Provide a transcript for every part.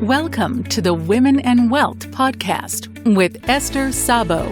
Welcome to the Women and Wealth podcast with Esther Sabo.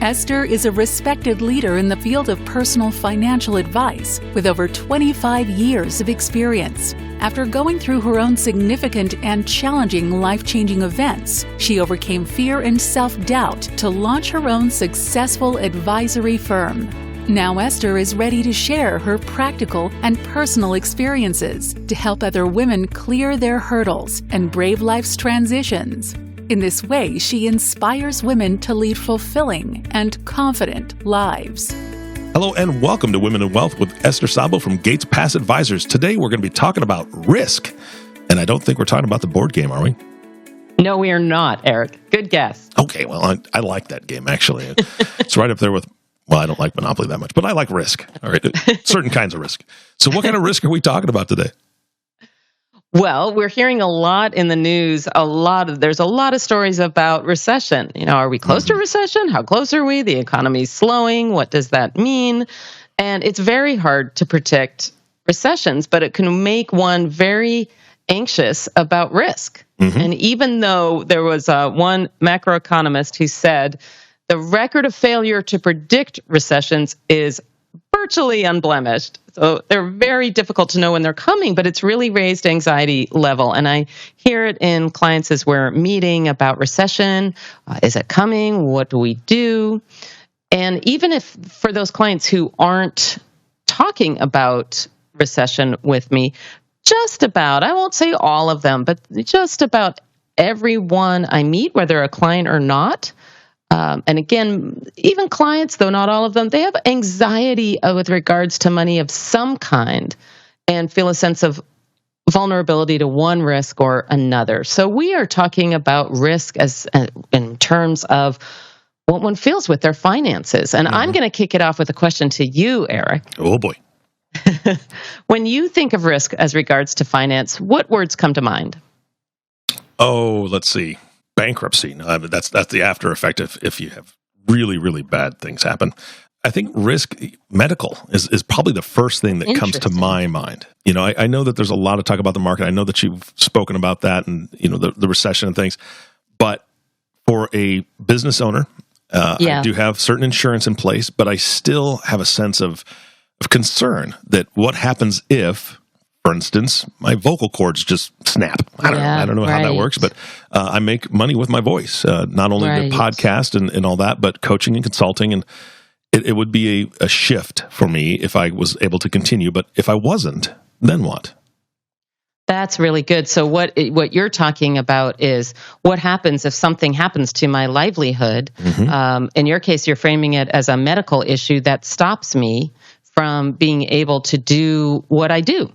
Esther is a respected leader in the field of personal financial advice with over 25 years of experience. After going through her own significant and challenging life-changing events, she overcame fear and self-doubt to launch her own successful advisory firm. Now Esther is ready to share her practical and personal experiences to help other women clear their hurdles and brave life's transitions. In this way, she inspires women to lead fulfilling and confident lives. Hello and welcome to Women and Wealth with Esther Sabo from Gates Pass Advisors. Today we're going to be talking about risk. And I don't think we're talking about the board game, are we? No, we are not, Eric. Good guess. Okay, well, I like that game, actually. It's right up there with, well, I don't like Monopoly that much, but I like risk. All right, certain kinds of risk. So what kind of risk are we talking about today? Well, we're hearing a lot in the news, there's a lot of stories about recession. You know, are we close to recession? How close are we? The economy's slowing. What does that mean? And it's very hard to predict recessions, but it can make one very anxious about risk. And even though there was one macroeconomist who said the record of failure to predict recessions is virtually unblemished. So they're very difficult to know when they're coming, but it's really raised anxiety level. And I hear it in clients as we're meeting about recession. Is it coming? What do we do? And even if for those clients who aren't talking about recession with me, just about, I won't say all of them, but just about everyone I meet, whether a client or not, and again, even clients, though not all of them, they have anxiety with regards to money of some kind and feel a sense of vulnerability to one risk or another. So we are talking about risk as in terms of what one feels with their finances. And I'm going to kick it off with a question to you, Eric. Oh, boy. When you think of risk as regards to finance, what words come to mind? Oh, let's see. Bankruptcy. That's the after effect if you have really, really bad things happen. I think risk, medical, is probably the first thing that comes to my mind. You know, I know that there's a lot of talk about the market. I know that you've spoken about that and, you know, the recession and things. But for a business owner, I do have certain insurance in place, but I still have a sense of concern that what happens if, for instance, my vocal cords just snap. I don't know how that works, but I make money with my voice, not only the podcast and all that, but coaching and consulting. And it would be a shift for me if I was able to continue. But if I wasn't, then what? That's really good. So what you're talking about is what happens if something happens to my livelihood. In your case, you're framing it as a medical issue that stops me from being able to do what I do.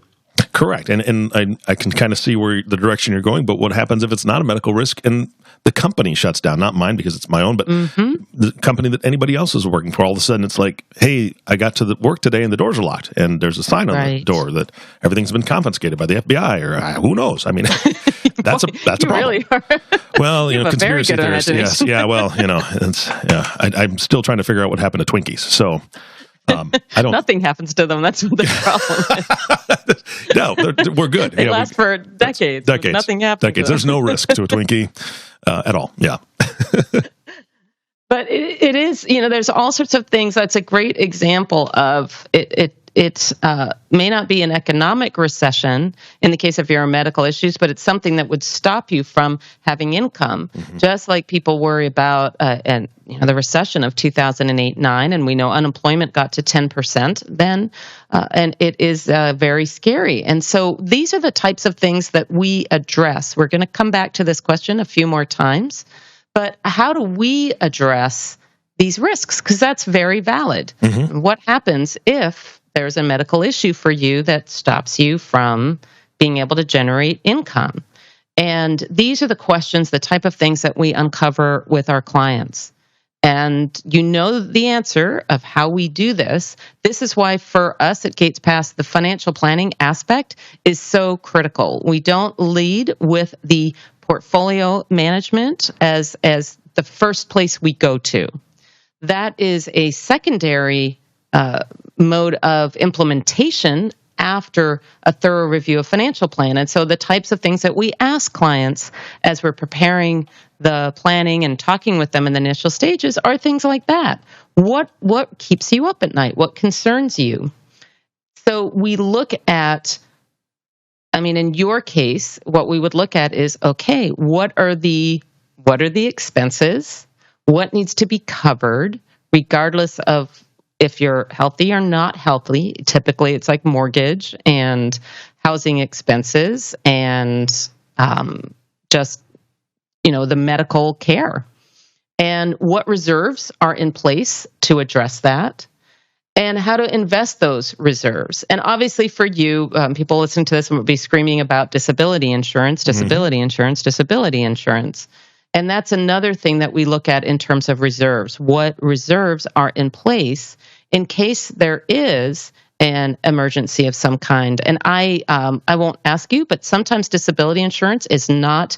Correct. And I can kind of see where the direction you're going, but what happens if it's not a medical risk and the company shuts down? Not mine because it's my own, but the company that anybody else is working for, all of a sudden it's like, hey, I got to the work today and the doors are locked and there's a sign on the door that everything's been confiscated by the FBI or who knows? I mean, that's a problem. Really are. Well, you know, conspiracy theorists. Yes. Yeah. Well, you know, I'm still trying to figure out what happened to Twinkies. So, I don't. Nothing happens to them. That's what the problem is. No, we're good. They last for decades. Nothing happens. Decades. There's no risk to a Twinkie at all. Yeah. But it is, you know, there's all sorts of things. That's a great example of it. It may not be an economic recession in the case of your medical issues, but it's something that would stop you from having income, just like people worry about the recession of 2008-9, and we know unemployment got to 10% then, and it is very scary. And so these are the types of things that we address. We're going to come back to this question a few more times, but how do we address these risks? Because that's very valid. What happens if there's a medical issue for you that stops you from being able to generate income? And these are the questions, the type of things that we uncover with our clients. And you know the answer of how we do this. This is why for us at Gates Pass, the financial planning aspect is so critical. We don't lead with the portfolio management as the first place we go to. That is a secondary mode of implementation after a thorough review of financial plan. And so the types of things that we ask clients as we're preparing the planning and talking with them in the initial stages are things like that. What keeps you up at night? What concerns you? So we look at, in your case, what we would look at is, okay, what are the expenses? What needs to be covered, regardless of if you're healthy or not healthy? Typically, it's like mortgage and housing expenses and just, the medical care. And what reserves are in place to address that, and how to invest those reserves. And obviously for you, people listening to this will be screaming about disability insurance, disability insurance, disability insurance. And that's another thing that we look at in terms of reserves. What reserves are in place in case there is an emergency of some kind? And I won't ask you, but sometimes disability insurance is not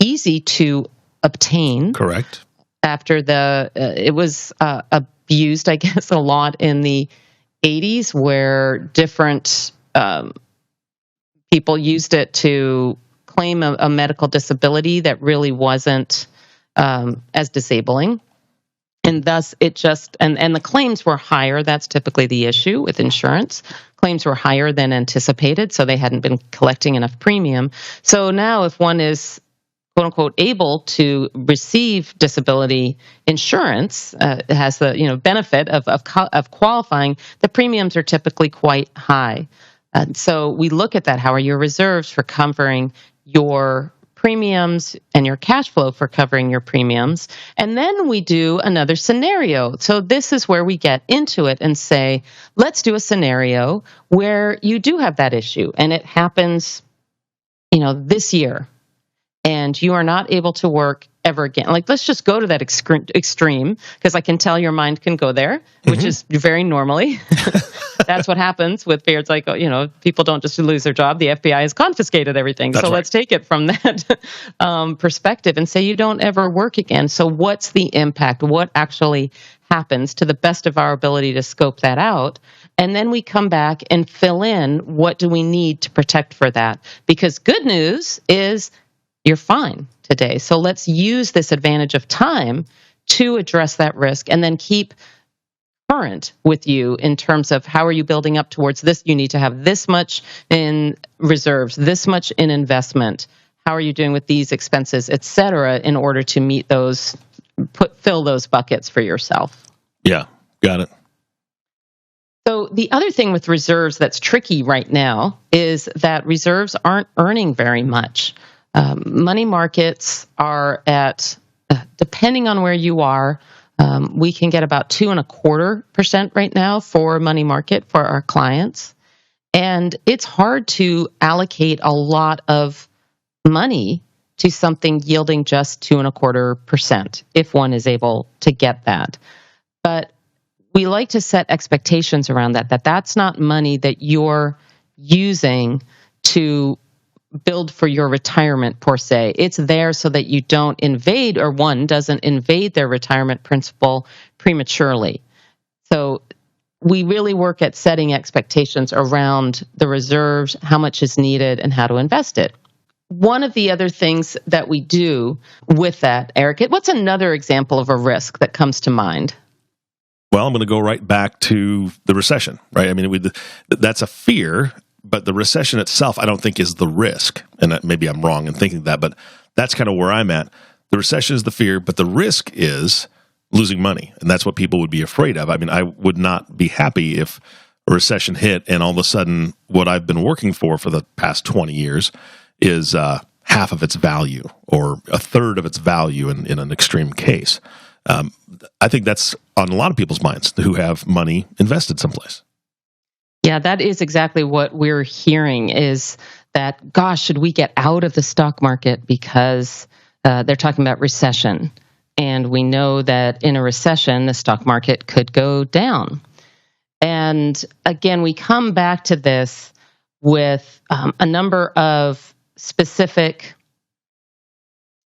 easy to obtain. Correct. After it was abused, I guess, a lot in the 80s, where different people used it to claim a medical disability that really wasn't as disabling. And thus it just, and the claims were higher. That's typically the issue with insurance. Claims were higher than anticipated, so they hadn't been collecting enough premium. So now if one is, quote unquote, able to receive disability insurance, has the benefit of qualifying, the premiums are typically quite high. And so we look at that. How are your reserves for covering your premiums and your cash flow for covering your premiums? And then we do another scenario. So this is where we get into it and say, let's do a scenario where you do have that issue and it happens, this year, and you are not able to work ever again. Like, let's just go to that extreme, because I can tell your mind can go there, which is very normally. That's what happens with fear. It's like, people don't just lose their job. The FBI has confiscated everything. That's right. Let's take it from that perspective and say you don't ever work again. So what's the impact? What actually happens, to the best of our ability to scope that out? And then we come back and fill in, what do we need to protect for that? Because good news is you're fine today. So let's use this advantage of time to address that risk and then keep current with you in terms of how are you building up towards this. You need to have this much in reserves, this much in investment. How are you doing with these expenses, et cetera, in order to meet those, fill those buckets for yourself. Yeah, got it. So the other thing with reserves that's tricky right now is that reserves aren't earning very much. Money markets are at, depending on where you are, we can get about 2.25% right now for money market for our clients. And it's hard to allocate a lot of money to something yielding just 2.25% if one is able to get that. But we like to set expectations around that's not money that you're using to build for your retirement per se. It's there so that you don't invade, or one doesn't invade their retirement principle prematurely. So we really work at setting expectations around the reserves, how much is needed, and how to invest it. One of the other things that we do with that, Eric, what's another example of a risk that comes to mind? Well, I'm going to go right back to the recession, right? That's a fear. But the recession itself, I don't think, is the risk. And maybe I'm wrong in thinking that, but that's kind of where I'm at. The recession is the fear, but the risk is losing money. And that's what people would be afraid of. I would not be happy if a recession hit and all of a sudden what I've been working for the past 20 years is half of its value or a third of its value in an extreme case. I think that's on a lot of people's minds who have money invested someplace. Yeah, that is exactly what we're hearing, is that, gosh, should we get out of the stock market because they're talking about recession. And we know that in a recession, the stock market could go down. And again, we come back to this with a number of specific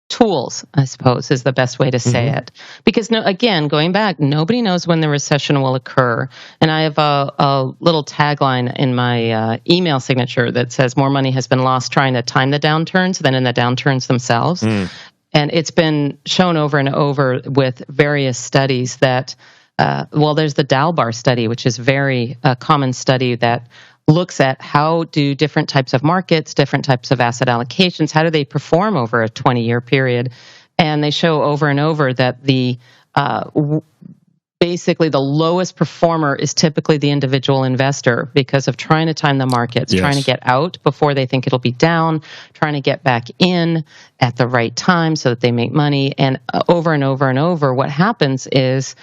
tools, I suppose, is the best way to say it. Because, again, going back, nobody knows when the recession will occur. And I have a little tagline in my email signature that says, more money has been lost trying to time the downturns than in the downturns themselves. And it's been shown over and over with various studies that, there's the Dalbar study, which is very common study that looks at how do different types of markets, different types of asset allocations, how do they perform over a 20-year period? And they show over and over that basically the lowest performer is typically the individual investor because of trying to time the markets, trying to get out before they think it'll be down, trying to get back in at the right time so that they make money. And over and over and over, what happens is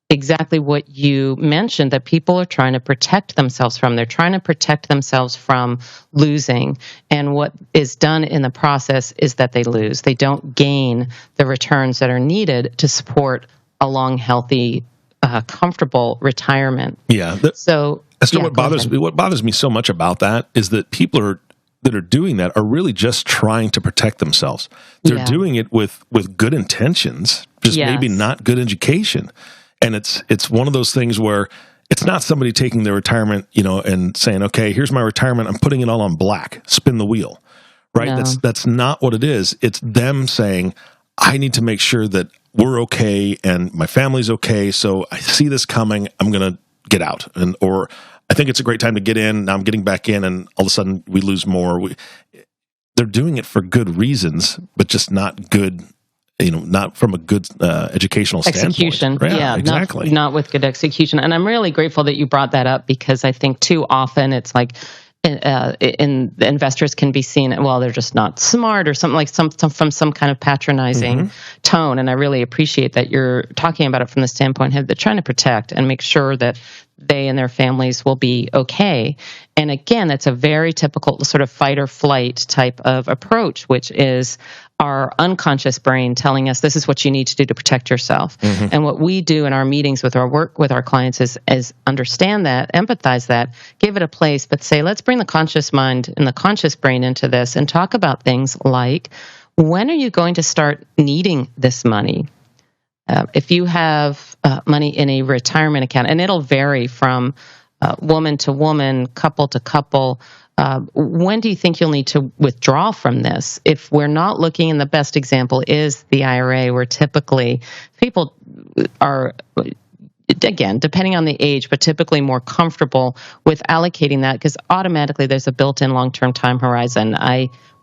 exactly what you mentioned, that people are trying to protect themselves from. They're trying to protect themselves from losing. And what is done in the process is that they lose. They don't gain the returns that are needed to support a long, healthy, comfortable retirement. Yeah. So, Esther, what bothers me so much about that is that people that are doing that are really just trying to protect themselves. They're doing it with good intentions, just maybe not good education. And it's one of those things where it's not somebody taking their retirement, and saying, okay, here's my retirement. I'm putting it all on black. Spin the wheel, right? No. That's not what it is. It's them saying, I need to make sure that we're okay and my family's okay. So I see this coming. I'm going to get out. Or I think it's a great time to get in. Now I'm getting back in and all of a sudden we lose more. They're doing it for good reasons, but just not good, not from a good educational execution. standpoint. Yeah, exactly. Not with good execution. And I'm really grateful that you brought that up because I think too often it's like investors can be seen, they're just not smart or something like from some kind of patronizing tone. And I really appreciate that you're talking about it from the standpoint of they're trying to protect and make sure that they and their families will be okay. And again, that's a very typical sort of fight or flight type of approach, which is our unconscious brain telling us this is what you need to do to protect yourself. And what we do in our meetings with our work with our clients is understand that, empathize that, give it a place, but say, let's bring the conscious mind and the conscious brain into this and talk about things like, when are you going to start needing this money? If you have money in a retirement account, and it'll vary from woman to woman, couple to couple, when do you think you'll need to withdraw from this? If we're not looking, and the best example is the IRA, where typically people are, again, depending on the age, but typically more comfortable with allocating that because automatically there's a built-in long-term time horizon.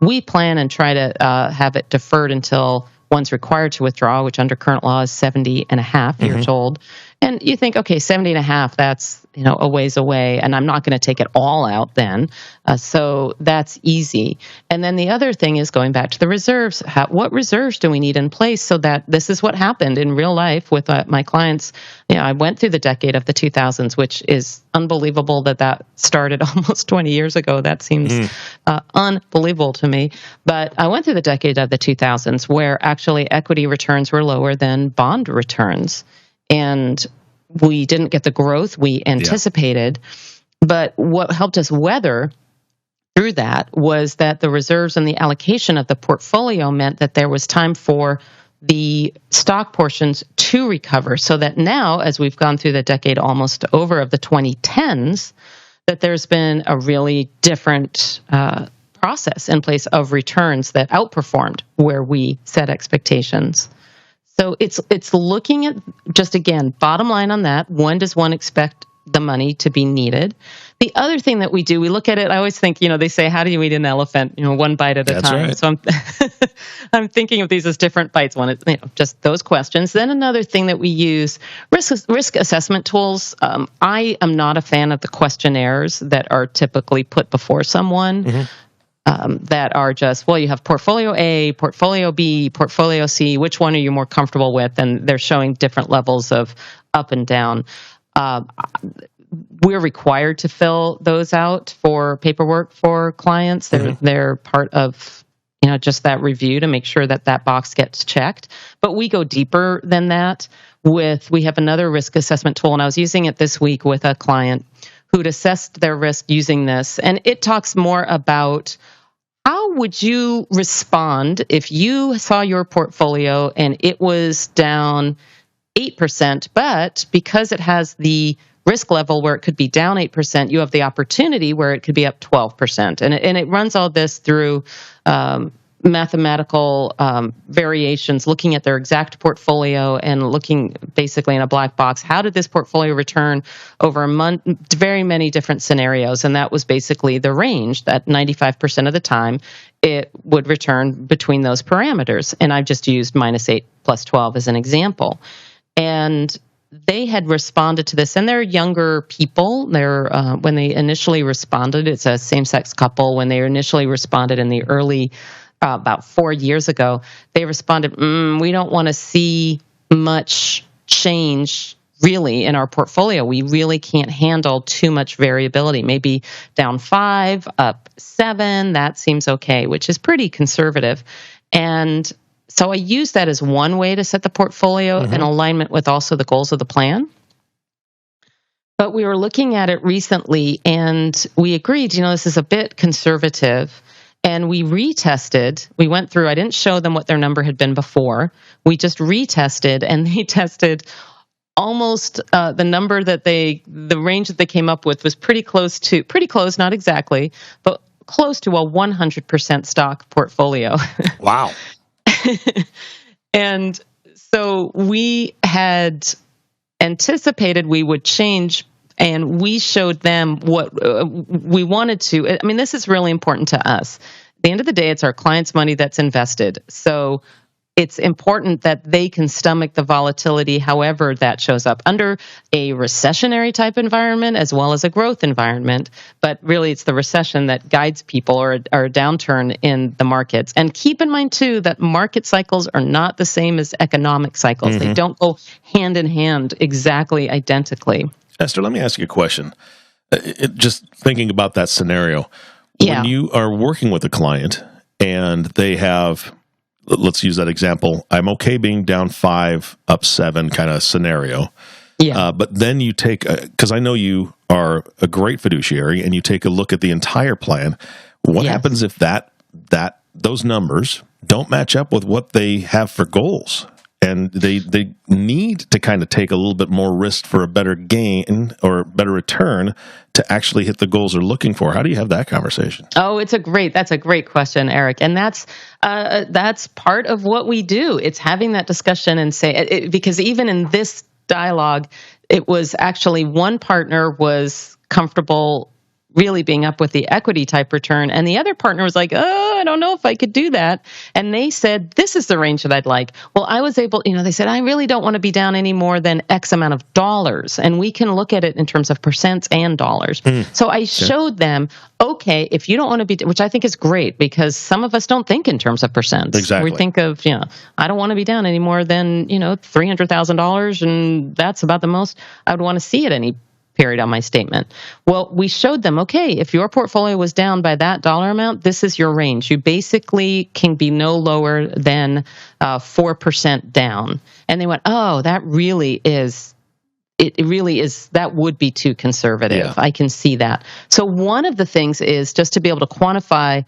We plan and try to have it deferred until one's required to withdraw, which under current law is 70 and a half years old. And you think, okay, 70 and a half, that's a ways away, and I'm not going to take it all out then. So that's easy. And then the other thing is going back to the reserves. What reserves do we need in place so that this is what happened in real life with my clients? I went through the decade of the 2000s, which is unbelievable that started almost 20 years ago. That seems unbelievable to me. But I went through the decade of the 2000s where actually equity returns were lower than bond returns. And we didn't get the growth we anticipated. But what helped us weather through that was that the reserves and the allocation of the portfolio meant that there was time for the stock portions to recover. So that now, as we've gone through the decade almost over of the 2010s, that there's been a really different process in place of returns that outperformed where we set expectations. So it's looking at, just again, bottom line on that, when does one expect the money to be needed? The other thing that we do, we look at it, I always think, they say, how do you eat an elephant? One bite at a time. Right. So I'm thinking of these as different bites. One is, just those questions. Then another thing that we use, risk assessment tools. I am not a fan of the questionnaires that are typically put before someone. That are just, you have portfolio A, portfolio B, portfolio C. Which one are you more comfortable with? And they're showing different levels of up and down. We're required to fill those out for paperwork for clients. They're part of just that review to make sure that box gets checked. But we go deeper than that. We have another risk assessment tool, and I was using it this week with a client who'd assessed their risk using this. And it talks more about How would you respond if you saw your portfolio and it was down 8%, but because it has the risk level where it could be down 8%, you have the opportunity where it could be up 12%. And it runs all this through mathematical variations, looking at their exact portfolio and looking basically in a black box. How did this portfolio return over a month? Very many different scenarios. And that was basically the range that 95% of the time it would return between those parameters. And I've just used -8 plus 12 as an example. And they had responded to this, and they're younger people. When they initially responded, it's a same-sex couple. When they initially responded in the early, about 4 years ago, they responded, we don't want to see much change really in our portfolio. We really can't handle too much variability. Maybe down 5, up 7, that seems okay, which is pretty conservative. And so I use that as one way to set the portfolio in alignment with also the goals of the plan. But we were looking at it recently and we agreed, this is a bit conservative. And we retested. We went through, I didn't show them what their number had been before. We just retested, and they tested almost the number that the range that they came up with was pretty close, not exactly, but close to a 100% stock portfolio. Wow. And so we had anticipated we would change, and we showed them what we wanted to. I mean, this is really important to us. At the end of the day, it's our clients' money that's invested. So it's important that they can stomach the volatility however that shows up under a recessionary type environment as well as a growth environment. But really, it's the recession that guides people, or a downturn in the markets. And keep in mind, too, that market cycles are not the same as economic cycles. They don't go hand in hand exactly identically. Esther, let me ask you a question. Just thinking about that scenario, when you are working with a client and they have, let's use that example, I'm okay being down 5, up 7 kind of scenario. Yeah. But then you take, because I know you are a great fiduciary, and you take a look at the entire plan. What happens if those numbers don't match up with what they have for goals? And they need to kind of take a little bit more risk for a better gain or better return to actually hit the goals they're looking for. How do you have that conversation? Oh, that's a great question, Eric. And that's part of what we do. It's having that discussion and because even in this dialogue, it was actually one partner was comfortable really being up with the equity type return, and the other partner was like, I don't know if I could do that. And they said, this is the range that I'd like. Well, I was able, they said, I really don't want to be down any more than X amount of dollars. And we can look at it in terms of percents and dollars. So I showed them, okay, if you don't want to be, which I think is great, because some of us don't think in terms of percents. Exactly. We think of, I don't want to be down any more than, $300,000. And that's about the most I would want to see at any period on my statement. Well, we showed them, okay, if your portfolio was down by that dollar amount, this is your range. You basically can be no lower than 4% down. And they went, oh, that really is, that would be too conservative. Yeah. I can see that. So one of the things is just to be able to quantify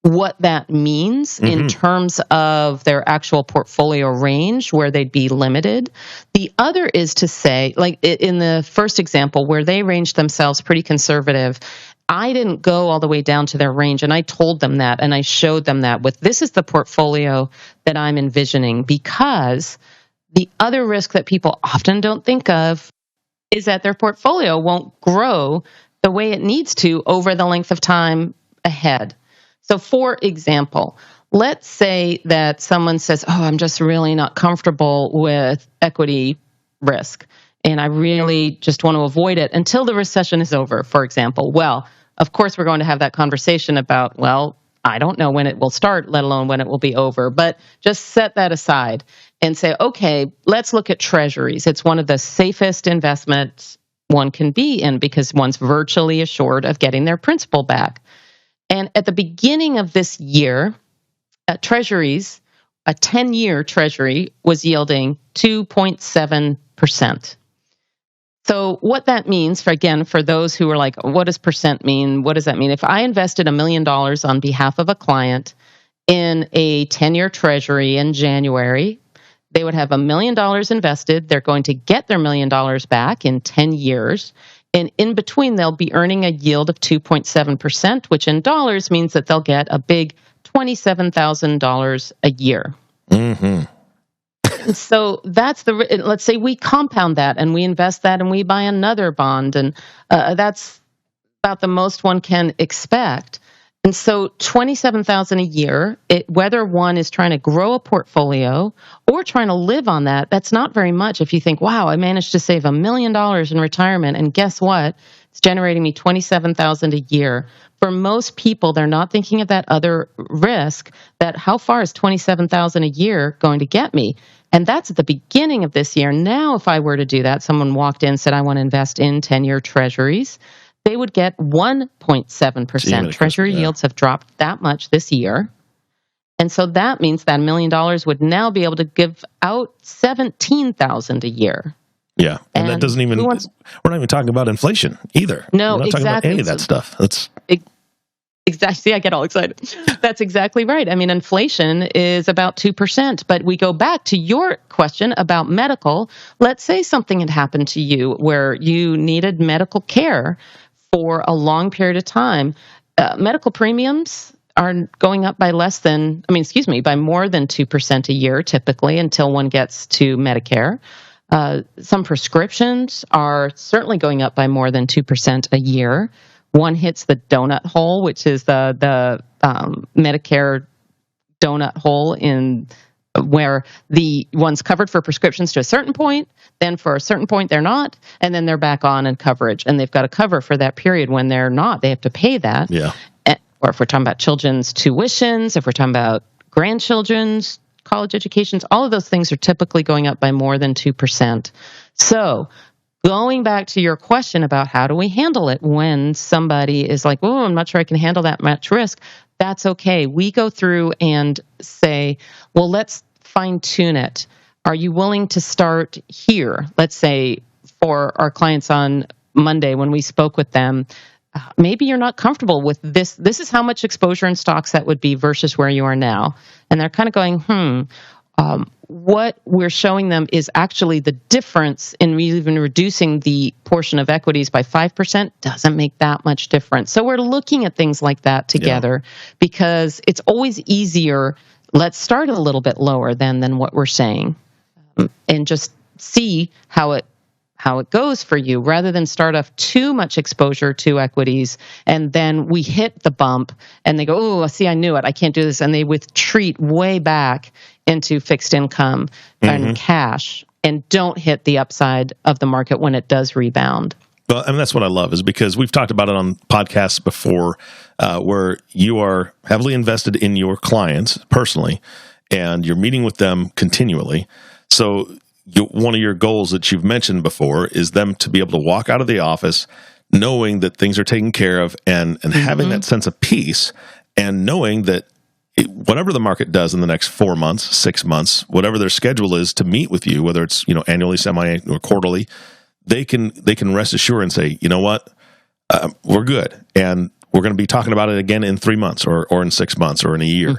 what that means in terms of their actual portfolio range where they'd be limited. The other is to say, like in the first example where they ranged themselves pretty conservative, I didn't go all the way down to their range, and I told them that, and I showed them that with, this is the portfolio that I'm envisioning, because the other risk that people often don't think of is that their portfolio won't grow the way it needs to over the length of time ahead. So for example, let's say that someone says, I'm just really not comfortable with equity risk, and I really just want to avoid it until the recession is over, for example. Well, of course, we're going to have that conversation about, I don't know when it will start, let alone when it will be over. But just set that aside and say, okay, let's look at treasuries. It's one of the safest investments one can be in because one's virtually assured of getting their principal back. And at the beginning of this year, treasuries, a 10-year treasury was yielding 2.7%. So what that means, for those who are like, what does percent mean? What does that mean? If I invested $1 million on behalf of a client in a 10-year treasury in January, they would have $1 million invested. They're going to get their $1 million back in 10 years. And in between, they'll be earning a yield of 2.7%, which in dollars means that they'll get a big $27,000 a year. Mm-hmm. So let's say we compound that and we invest that and we buy another bond. And that's about the most one can expect. And so $27,000 a year, whether one is trying to grow a portfolio or trying to live on that, that's not very much. If you think, wow, I managed to save $1 million in retirement, and guess what? It's generating me $27,000 a year. For most people, they're not thinking of that other risk, that how far is $27,000 a year going to get me? And that's at the beginning of this year. Now, if I were to do that, someone walked in and said, I want to invest in 10-year treasuries, they would get 1.7%. Treasury yields have dropped that much this year. And so that means that $1 million would now be able to give out $17,000 a year. Yeah. And that doesn't even, we're not even talking about inflation either. No, we're not talking about any of that stuff. Exactly. See, I get all excited. That's exactly right. I mean, inflation is about 2%. But we go back to your question about medical. Let's say something had happened to you where you needed medical care for a long period of time. Medical premiums are going up by by more than 2% a year typically until one gets to Medicare. Some prescriptions are certainly going up by more than 2% a year. One hits the donut hole, which is the Medicare donut hole in where the one's covered for prescriptions to a certain point, then for a certain point they're not, and then they're back on in coverage, and they've got to cover for that period when they're not. They have to pay that. Yeah. Or if we're talking about children's tuitions, if we're talking about grandchildren's college educations, all of those things are typically going up by more than 2%. So going back to your question about how do we handle it when somebody is like, oh, I'm not sure I can handle that much risk, that's okay. We go through and say, well, let's fine-tune it. Are you willing to start here? Let's say for our clients on Monday when we spoke with them, maybe you're not comfortable with this. This is how much exposure in stocks that would be versus where you are now. And they're kind of going, what we're showing them is actually the difference in even reducing the portion of equities by 5% doesn't make that much difference. So we're looking at things like that together because it's always easier. Let's start a little bit lower than what we're saying and just see how it goes for you rather than start off too much exposure to equities and then we hit the bump and they go, oh, see, I knew it. I can't do this. And they retreat way back into fixed income and cash and don't hit the upside of the market when it does rebound. Well, I mean, that's what I love is because we've talked about it on podcasts before where you are heavily invested in your clients personally and you're meeting with them continually. So one of your goals that you've mentioned before is them to be able to walk out of the office knowing that things are taken care of and having that sense of peace and knowing that whatever the market does in the next 4 months, 6 months, whatever their schedule is to meet with you, whether it's annually, semi, or quarterly, they can rest assured and say, you know what, we're good, and we're going to be talking about it again in 3 months or in 6 months or in a year,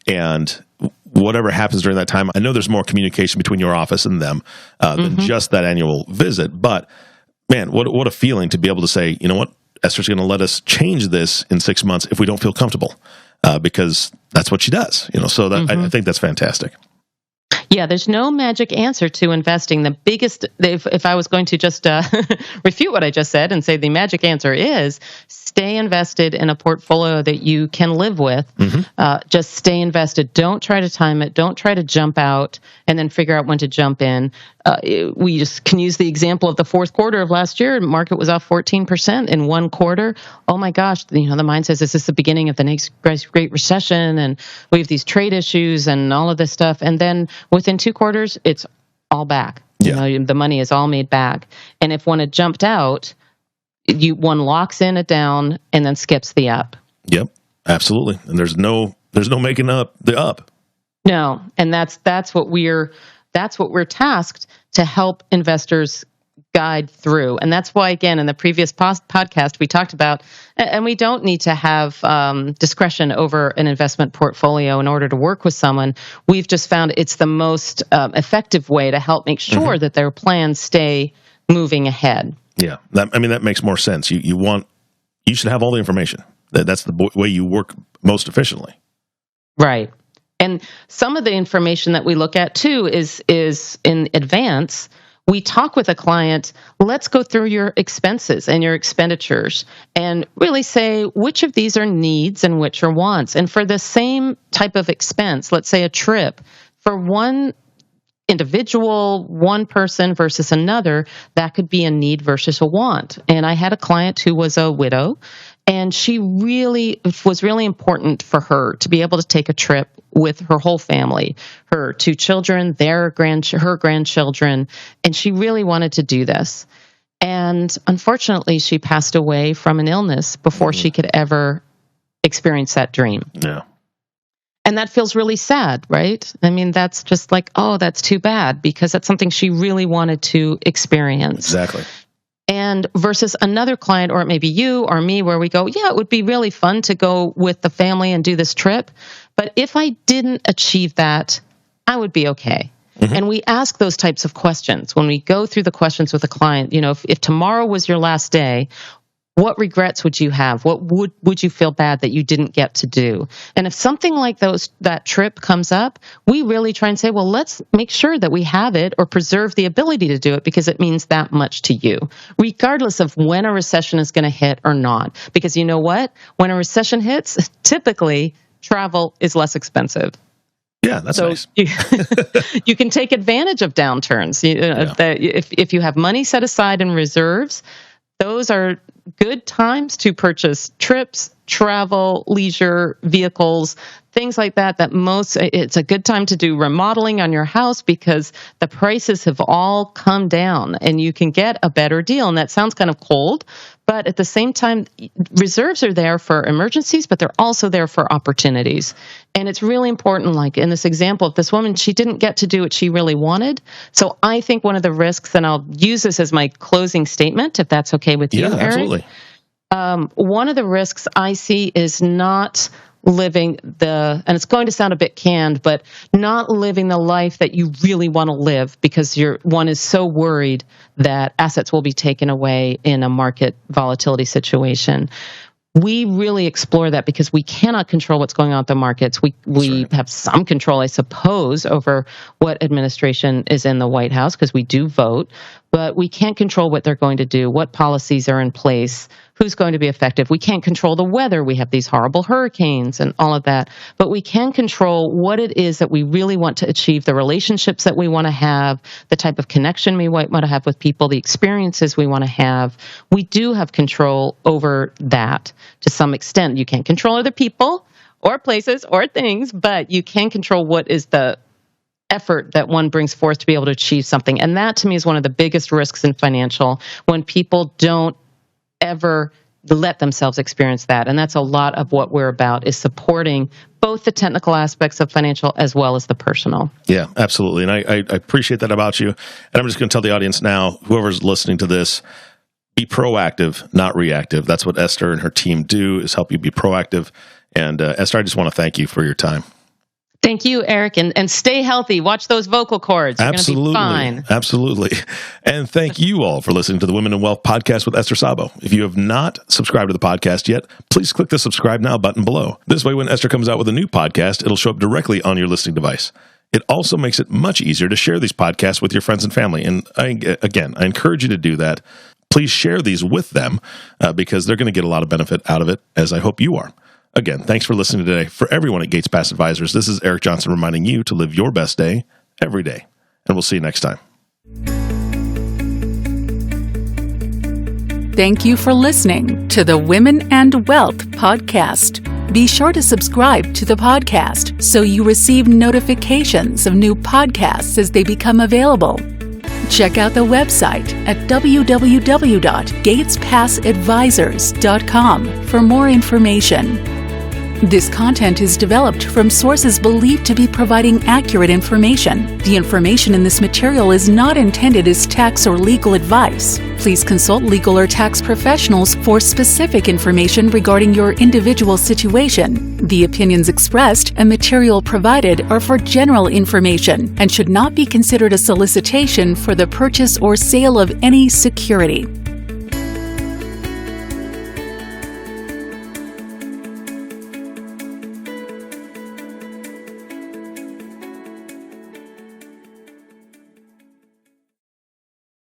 and whatever happens during that time, I know there's more communication between your office and them than just that annual visit. But man, what a feeling to be able to say, you know what, Esther's going to let us change this in 6 months if we don't feel comfortable, because that's what she does. So that I think that's fantastic. Yeah, there's no magic answer to investing. The biggest, if I was going to just refute what I just said and say the magic answer is stay invested in a portfolio that you can live with. Just stay invested. Don't try to time it. Don't try to jump out and then figure out when to jump in. We just can use the example of the fourth quarter of last year. The market was off 14% in one quarter. Oh my gosh, the mind says, is this the beginning of the next great recession? And we have these trade issues and all of this stuff. And then within 2 quarters, it's all back. Yeah. The money is all made back. And if one had jumped out, one locks in it down and then skips the up. Yep, absolutely. And there's no making up the up. No, and that's what we're tasked to help investors guide through. And that's why, again, in the previous podcast, we talked about, and we don't need to have discretion over an investment portfolio in order to work with someone. We've just found it's the most effective way to help make sure that their plans stay moving ahead. Yeah. That makes more sense. You should have all the information. That's the way you work most efficiently. Right. And some of the information that we look at too is in advance. We talk with a client, let's go through your expenses and your expenditures and really say which of these are needs and which are wants. And for the same type of expense, let's say a trip, for one individual, one person versus another, that could be a need versus a want. And I had a client who was a widow, and it was really important for her to be able to take a trip with her whole family, her 2 children, her grandchildren, and she really wanted to do this. And unfortunately, she passed away from an illness before she could ever experience that dream. Yeah. And that feels really sad, right? I mean, that's just like, oh, that's too bad, because that's something she really wanted to experience. Exactly. And versus another client, or it may be you or me, where we go, yeah, it would be really fun to go with the family and do this trip. But if I didn't achieve that, I would be okay. And we ask those types of questions when we go through the questions with a client. You know, if tomorrow was your last day, what regrets would you have? What would you feel bad that you didn't get to do? And if something like that trip comes up, we really try and say, well, let's make sure that we have it or preserve the ability to do it because it means that much to you, regardless of when a recession is going to hit or not. Because you know what? When a recession hits, typically travel is less expensive. Yeah, that's nice. You can take advantage of downturns. If you have money set aside in reserves, those are good times to purchase trips, travel, leisure, vehicles, things like that. It's a good time to do remodeling on your house because the prices have all come down and you can get a better deal. And that sounds kind of cold, but at the same time, reserves are there for emergencies, but they're also there for opportunities. And it's really important, like in this example of this woman, she didn't get to do what she really wanted. So I think one of the risks, and I'll use this as my closing statement, if that's okay with you, Eric. Absolutely. One of the risks I see is not living and it's going to sound a bit canned, but not living the life that you really want to live because one is so worried that assets will be taken away in a market volatility situation. We really explore that because we cannot control what's going on with the markets. We have some control, I suppose, over what administration is in the White House because we do vote, but we can't control what they're going to do, what policies are in place, who's going to be effective. We can't control the weather. We have these horrible hurricanes and all of that, but we can control what it is that we really want to achieve, the relationships that we want to have, the type of connection we want to have with people, the experiences we want to have. We do have control over that to some extent. You can't control other people or places or things, but you can control what is the effort that one brings forth to be able to achieve something. And that to me is one of the biggest risks in financial, when people don't ever let themselves experience that. And that's a lot of what we're about, is supporting both the technical aspects of financial as well as the personal. Yeah, absolutely. And I appreciate that about you. And I'm just going to tell the audience now, whoever's listening to this, be proactive, not reactive. That's what Esther and her team do, is help you be proactive. And Esther, I just want to thank you for your time. Thank you, Eric, and stay healthy. Watch those vocal cords. You're Absolutely. Going to be fine. Absolutely. And thank you all for listening to the Women in Wealth podcast with Esther Sabo. If you have not subscribed to the podcast yet, please click the subscribe now button below. This way, when Esther comes out with a new podcast, it'll show up directly on your listening device. It also makes it much easier to share these podcasts with your friends and family. And I encourage you to do that. Please share these with them because they're going to get a lot of benefit out of it, as I hope you are. Again, thanks for listening today. For everyone at Gates Pass Advisors, this is Eric Johnson reminding you to live your best day every day. And we'll see you next time. Thank you for listening to the Women and Wealth podcast. Be sure to subscribe to the podcast so you receive notifications of new podcasts as they become available. Check out the website at www.gatespassadvisors.com for more information. This content is developed from sources believed to be providing accurate information. The information in this material is not intended as tax or legal advice. Please consult legal or tax professionals for specific information regarding your individual situation. The opinions expressed and material provided are for general information and should not be considered a solicitation for the purchase or sale of any security.